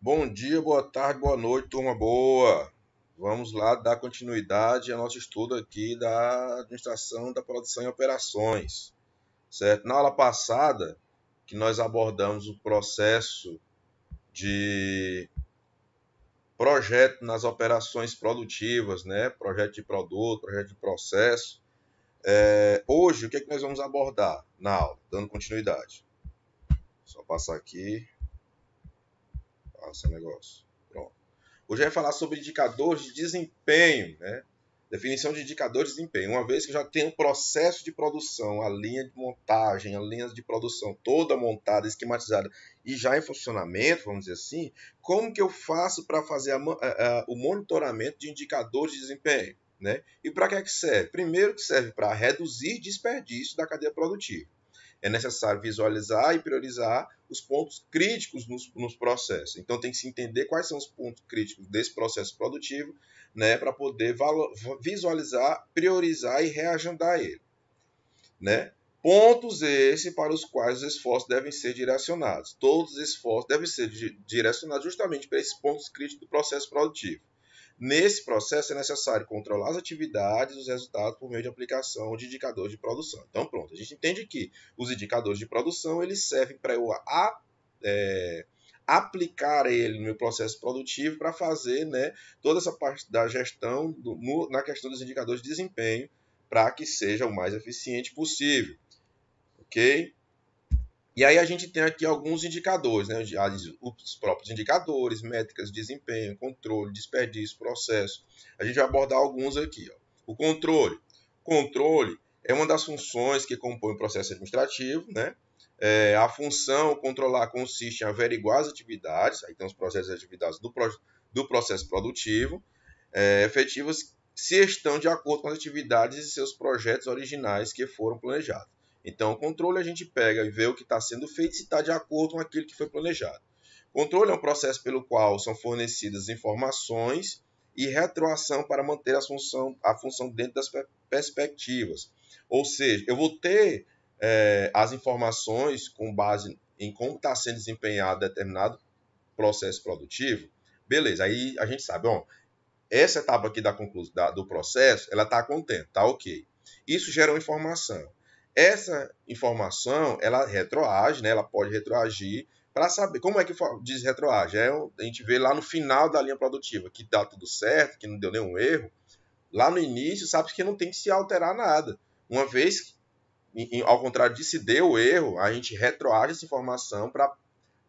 Bom dia, boa tarde, boa noite, turma boa. Vamos lá dar continuidade ao nosso estudo aqui da administração da produção e operações, certo? Na aula passada, que nós abordamos o processo de projeto nas operações produtivas, né? Projeto de produto, projeto de processo. Hoje, o que é que nós vamos abordar na aula, dando continuidade? Só passar aqui, passa o negócio. Pronto. Hoje eu vai falar sobre indicadores de desempenho, né? Definição de indicadores de desempenho. Uma vez que já tem um processo de produção, a linha de montagem, a linha de produção toda montada, esquematizada e já em funcionamento, vamos dizer assim, como que eu faço para fazer o monitoramento de indicadores de desempenho? Né? E para que é que serve? Primeiro que serve para reduzir desperdício da cadeia produtiva. É necessário visualizar e priorizar os pontos críticos nos processos. Então, tem que se entender quais são os pontos críticos desse processo produtivo, né, para poder visualizar, priorizar e reagendar ele. Né? Pontos esses para os quais os esforços devem ser direcionados. Todos os esforços devem ser direcionados justamente para esses pontos críticos do processo produtivo. Nesse processo é necessário controlar as atividades e os resultados por meio de aplicação de indicadores de produção. Então, pronto, a gente entende que os indicadores de produção eles servem para eu aplicar ele no meu processo produtivo para fazer, né, toda essa parte da gestão na questão dos indicadores de desempenho para que seja o mais eficiente possível. Ok? E aí a gente tem aqui alguns indicadores, né? Os próprios indicadores, métricas de desempenho, controle, desperdício, processo. A gente vai abordar alguns aqui. Ó. O controle. Controle é uma das funções que compõe o processo administrativo, né? A função controlar consiste em averiguar as atividades, aí tem os processos e atividades do processo produtivo, efetivas se estão de acordo com as atividades e seus projetos originais que foram planejados. Então, o controle a gente pega e vê o que está sendo feito se está de acordo com aquilo que foi planejado. Controle é um processo pelo qual são fornecidas informações e retroação para manter a função dentro das perspectivas. Ou seja, eu vou ter as informações com base em como está sendo desempenhado determinado processo produtivo. Beleza, aí a gente sabe, ó, essa etapa aqui do processo, ela está contente, está ok. Isso gera uma informação. Essa informação, ela retroage, né? Ela pode retroagir para saber como é que diz retroage. A gente vê lá no final da linha produtiva que está tudo certo, que não deu nenhum erro. Lá no início, sabe que não tem que se alterar nada. Uma vez, ao contrário de se deu o erro, a gente retroage essa informação para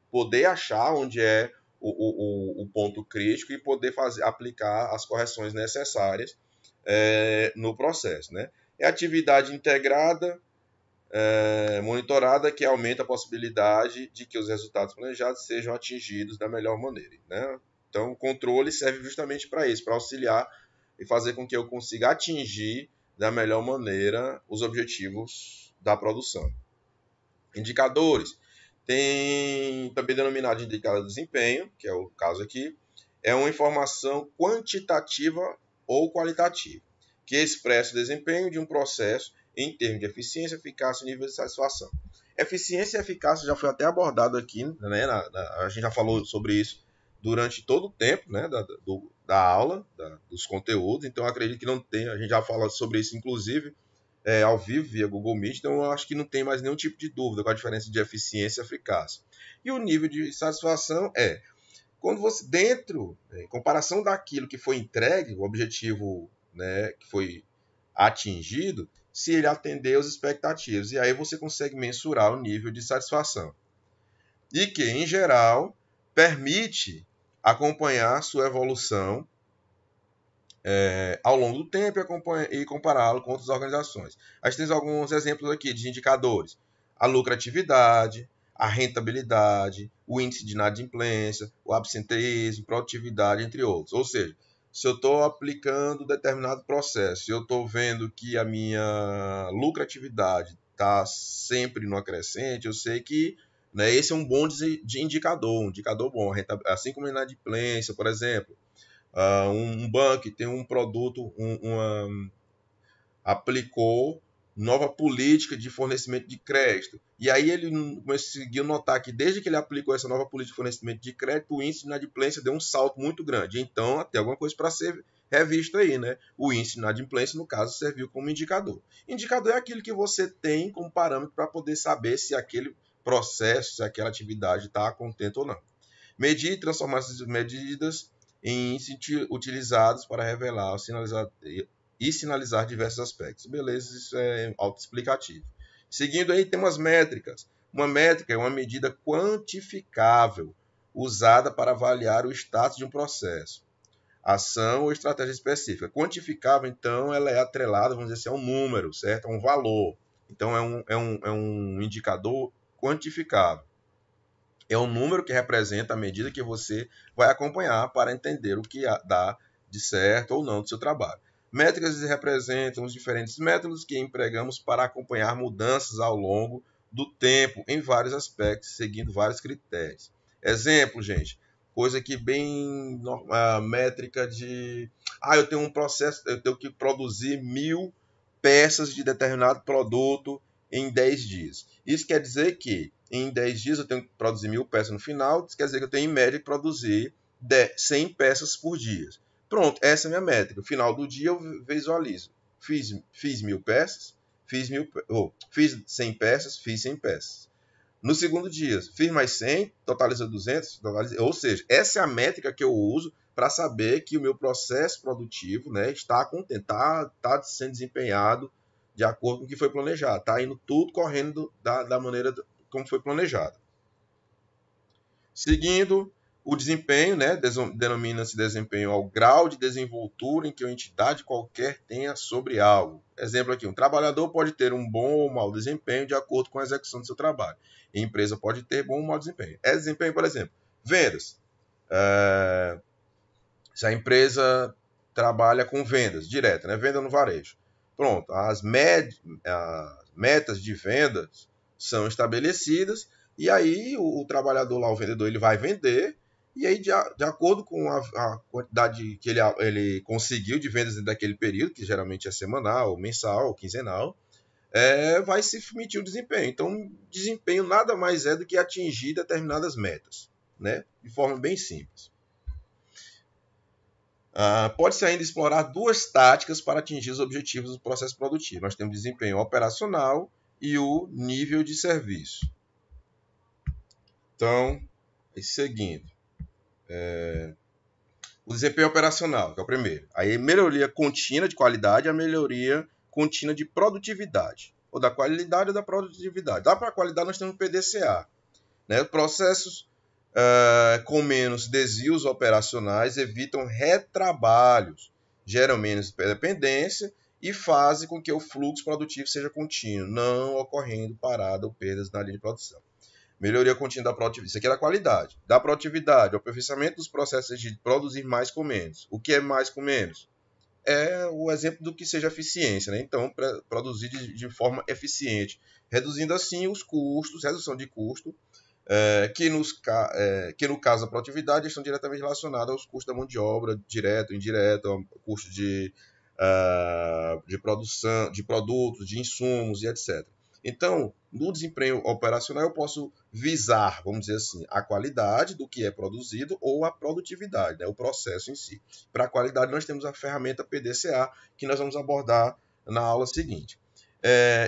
poder achar onde é o ponto crítico e poder aplicar as correções necessárias no processo. Né? É atividade integrada, monitorada, que aumenta a possibilidade de que os resultados planejados sejam atingidos da melhor maneira. Né? Então, o controle serve justamente para isso, para auxiliar e fazer com que eu consiga atingir da melhor maneira os objetivos da produção. Indicadores. Tem também denominado de indicador de desempenho, que é o caso aqui, é uma informação quantitativa ou qualitativa, que expressa o desempenho de um processo em termos de eficiência, eficácia e nível de satisfação. Eficiência e eficácia já foi até abordado aqui, né? A gente já falou sobre isso durante todo o tempo, né? Da aula, dos conteúdos, então acredito que não tem, a gente já fala sobre isso inclusive ao vivo via Google Meet, então eu acho que não tem mais nenhum tipo de dúvida com a diferença de eficiência e eficácia. E o nível de satisfação quando você, em comparação daquilo que foi entregue, o objetivo, né, que foi atingido, se ele atender às expectativas. E aí você consegue mensurar o nível de satisfação. E que, em geral, permite acompanhar sua evolução ao longo do tempo e compará-lo com outras organizações. A gente tem alguns exemplos aqui de indicadores. A lucratividade, a rentabilidade, o índice de inadimplência, o absenteísmo, produtividade, entre outros. Ou seja, se eu estou aplicando determinado processo, se eu estou vendo que a minha lucratividade está sempre no acrescente, eu sei que, né, esse é um bom indicador, um indicador bom. Assim como a inadimplência, por exemplo. Um banco tem um produto, aplicou nova política de fornecimento de crédito. E aí ele conseguiu notar que desde que ele aplicou essa nova política de fornecimento de crédito, o índice de inadimplência deu um salto muito grande. Então, tem alguma coisa para ser revisto aí, né? O índice de inadimplência, no caso, serviu como indicador. Indicador é aquilo que você tem como parâmetro para poder saber se aquele processo, se aquela atividade está contente ou não. Medir e transformar essas medidas em índices utilizados para revelar e sinalizar diversos aspectos. Beleza, isso é autoexplicativo. Seguindo aí, temos as métricas. Uma métrica é uma medida quantificável usada para avaliar o status de um processo, ação ou estratégia específica. Quantificável, então, ela é atrelada, vamos dizer assim, a um número, certo? A um valor. Então, é um indicador quantificável. É um número que representa a medida que você vai acompanhar para entender o que dá de certo ou não do seu trabalho. Métricas representam os diferentes métodos que empregamos para acompanhar mudanças ao longo do tempo em vários aspectos, seguindo vários critérios. Exemplo, gente, coisa que bem métrica de... eu tenho um processo, eu tenho que produzir 1000 peças de determinado produto em 10 dias. Isso quer dizer que em 10 dias eu tenho que produzir 1000 peças no final, isso quer dizer que eu tenho em média que produzir 100 peças por dia. Pronto, essa é a minha métrica. No final do dia eu visualizo. Fiz 1000 peças, fiz 100 peças, fiz 100 peças. No segundo dia, fiz mais 100, totaliza 200, ou seja, essa é a métrica que eu uso para saber que o meu processo produtivo, né, está sendo desempenhado de acordo com o que foi planejado. Está indo tudo correndo da maneira como foi planejado. Seguindo, o desempenho, né, denomina-se desempenho ao grau de desenvoltura em que uma entidade qualquer tenha sobre algo. Exemplo aqui, um trabalhador pode ter um bom ou mau desempenho de acordo com a execução do seu trabalho. A empresa pode ter bom ou mau desempenho. Desempenho, por exemplo, vendas. Se a empresa trabalha com vendas direta, né, venda no varejo. Pronto, as metas de vendas são estabelecidas e aí o trabalhador lá, o vendedor, ele vai vender e aí de acordo com a quantidade que ele conseguiu de vendas daquele período, que geralmente é semanal, mensal, quinzenal, vai se medir o desempenho. Então, desempenho nada mais é do que atingir determinadas metas, né? De forma bem simples. Pode-se ainda explorar duas táticas para atingir os objetivos do processo produtivo. Nós temos o desempenho operacional e o nível de serviço. Então, seguindo. O desempenho operacional, que é o primeiro. Aí, melhoria contínua de qualidade e a melhoria contínua de produtividade. Ou da qualidade ou da produtividade. Lá para a qualidade nós temos o PDCA. Né? Processos com menos desvios operacionais evitam retrabalhos, geram menos dependência e fazem com que o fluxo produtivo seja contínuo, não ocorrendo parada ou perdas na linha de produção. Melhoria contínua da produtividade. Isso aqui é da qualidade. Da produtividade, o aperfeiçoamento dos processos de produzir mais com menos. O que é mais com menos? É o exemplo do que seja eficiência, né? Então, produzir de forma eficiente, reduzindo assim os custos, redução de custo, que no caso da produtividade estão diretamente relacionados aos custos da mão de obra, direto, indireto, ao custo de produção, de produtos, de insumos e etc. Então, no desempenho operacional, eu posso visar, vamos dizer assim, a qualidade do que é produzido ou a produtividade, né, o processo em si. Para a qualidade, nós temos a ferramenta PDCA, que nós vamos abordar na aula seguinte.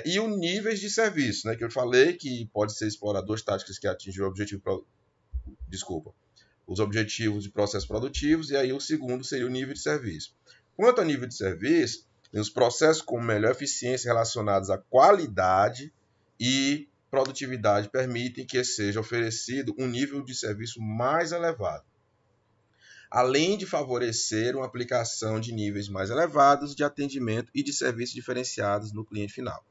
E os níveis de serviço, né, que eu falei que pode ser explorar duas táticas que atingem o objetivo, os objetivos de processos produtivos, e aí o segundo seria o nível de serviço. Quanto ao nível de serviço, os processos com melhor eficiência relacionados à qualidade e produtividade permitem que seja oferecido um nível de serviço mais elevado, além de favorecer uma aplicação de níveis mais elevados de atendimento e de serviços diferenciados no cliente final.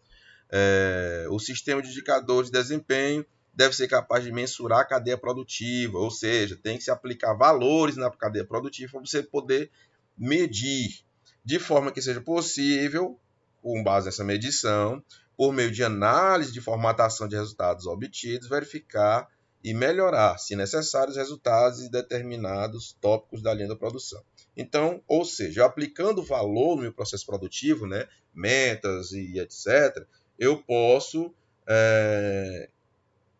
O sistema de indicadores de desempenho deve ser capaz de mensurar a cadeia produtiva, ou seja, tem que se aplicar valores na cadeia produtiva para você poder medir, de forma que seja possível, com base nessa medição, por meio de análise de formatação de resultados obtidos, verificar e melhorar, se necessário, os resultados de determinados tópicos da linha da produção. Então, ou seja, aplicando valor no meu processo produtivo, né, metas e etc., eu posso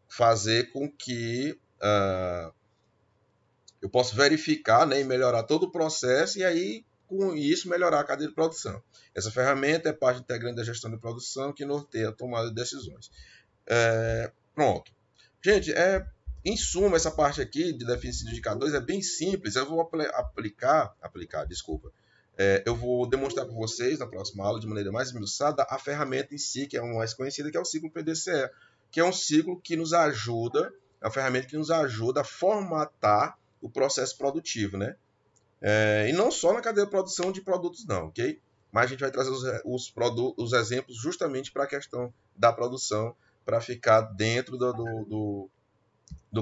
fazer com que eu posso verificar, né, e melhorar todo o processo e aí, com isso, melhorar a cadeia de produção. Essa ferramenta é parte integrante da gestão de produção que norteia a tomada de decisões. Pronto. Gente, em suma, essa parte aqui de definição de indicadores é bem simples. Eu vou aplicar, desculpa. Eu vou demonstrar para vocês na próxima aula, de maneira mais esmiuçada, a ferramenta em si, que é uma mais conhecida, que é o ciclo PDCE, que é um ciclo que nos ajuda, é uma ferramenta que nos ajuda a formatar o processo produtivo, né? E não só na cadeia de produção de produtos, não, ok? Mas a gente vai trazer os exemplos justamente para a questão da produção, para ficar dentro do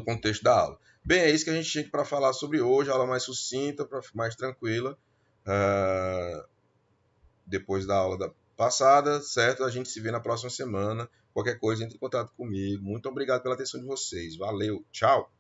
contexto da aula. Bem, é isso que a gente tinha para falar sobre hoje, a aula mais sucinta, mais tranquila, depois da aula passada, certo? A gente se vê na próxima semana. Qualquer coisa, entre em contato comigo. Muito obrigado pela atenção de vocês. Valeu, tchau!